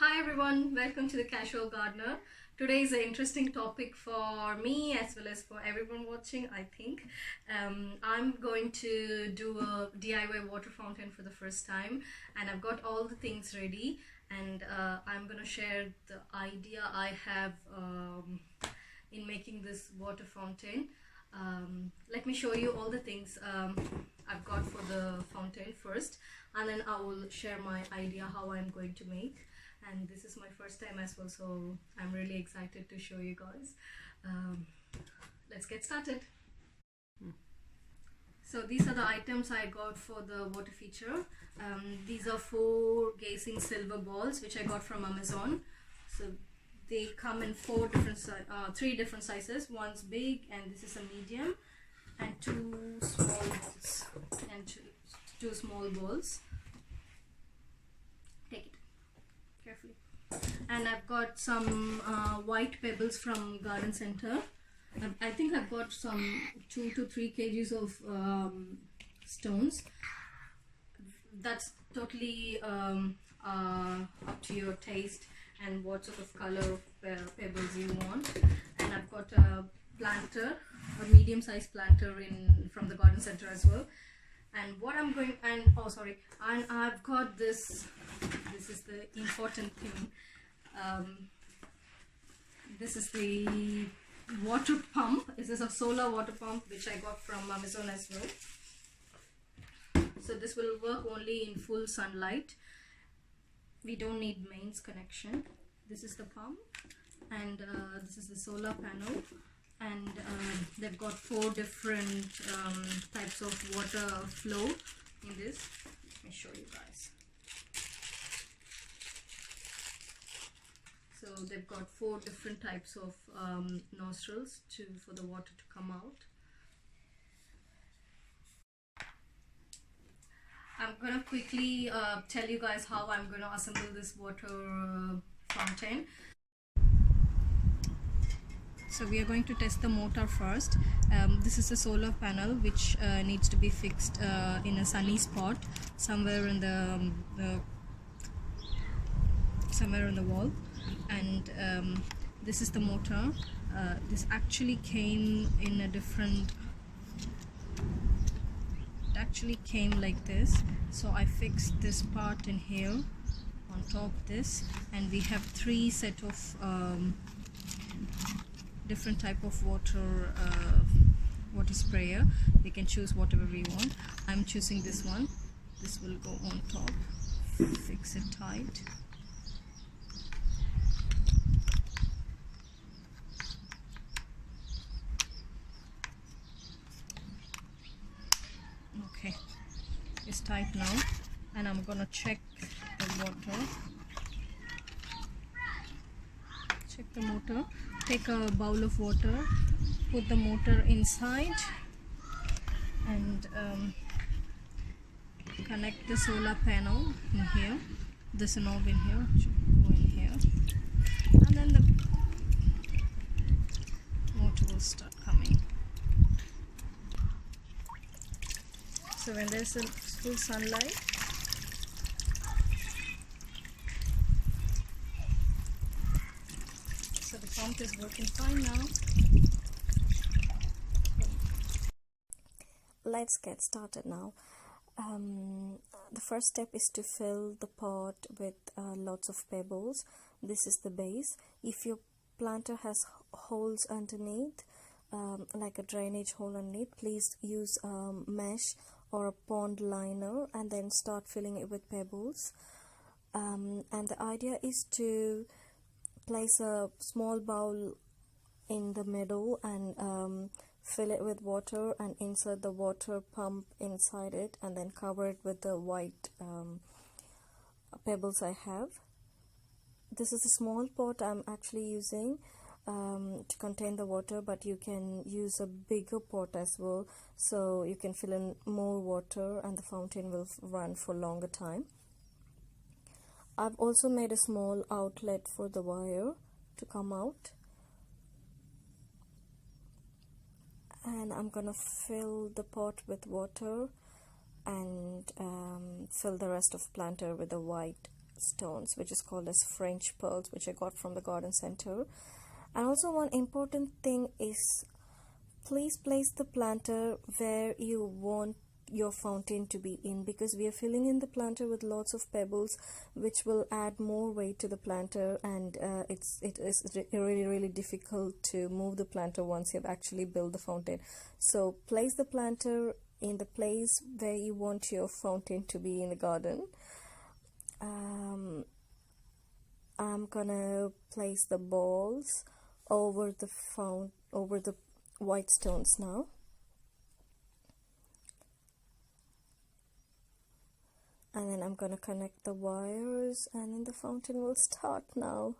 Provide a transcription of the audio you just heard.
Hi everyone, welcome to the Casual Gardener. Today is an interesting topic for me as well as for everyone watching, I think. I'm going to do a DIY water fountain for the first time, and I've got all the things ready, and I'm going to share the idea I have in making this water fountain. Let me show you all the things I've got for the fountain first, and then I will share my idea how I'm going to make. And this is my first time as well, so I'm really excited to show you guys. Let's get started. So these are the items I got for the water feature. These are 4 gazing silver balls which I got from Amazon. So they come in 3 different sizes. One's big, and this is a medium, and 2 small balls, and two small balls. Take it carefully. And I've got some white pebbles from garden center. I think I've got some 2 to 3 kgs of stones. That's totally up to your taste and what sort of color of pebbles you want. And I've got a planter, a medium-sized planter from the garden center as well. And what I'm going, and I've got this is the important thing. This is the water pump. This is a solar water pump which I got from Amazon as well. So this will work only in full sunlight. We don't need mains connection. This is the pump, and this is the solar panel. And they've got 4 different types of water flow in this. Let me show you guys. So they've got 4 different types of nostrils for the water to come out. I'm gonna quickly tell you guys how I'm gonna assemble this water fountain. So we are going to test the motor first. This is a solar panel which needs to be fixed in a sunny spot somewhere in the wall. And this is the motor. This actually came in a different. It actually came like this. So I fixed this part in here on top of this, and we have 3 set of different type of water sprayer. We can choose whatever we want. I'm choosing this one. This will go on top. Fix it tight. Okay, it's tight now, and I'm gonna check the water. Check the motor. Take a bowl of water, put the motor inside, and connect the solar panel in here. This knob in here should go in here, and then the motor will start coming. So when there's a full sunlight, so the pump is working fine now. Let's get started now. The first step is to fill the pot with lots of pebbles. This is the base. If your planter has holes underneath, like a drainage hole underneath, please use mesh or a pond liner and then start filling it with pebbles. And the idea is to place a small bowl in the middle and fill it with water and insert the water pump inside it, and then cover it with the white pebbles I have. This is a small pot I'm actually using to contain the water, but you can use a bigger pot as well, so you can fill in more water and the fountain will run for longer time. I've also made a small outlet for the wire to come out, and I'm gonna fill the pot with water and fill the rest of planter with the white stones, which is called as French pearls, which I got from the garden center. And also one important thing is, please place the planter where you want your fountain to be in, because we are filling in the planter with lots of pebbles, which will add more weight to the planter, and it is really difficult to move the planter once you've actually built the fountain. So place the planter in the place where you want your fountain to be in the garden. I'm gonna place the balls over the white stones now. And then I'm gonna connect the wires, and then the fountain will start now.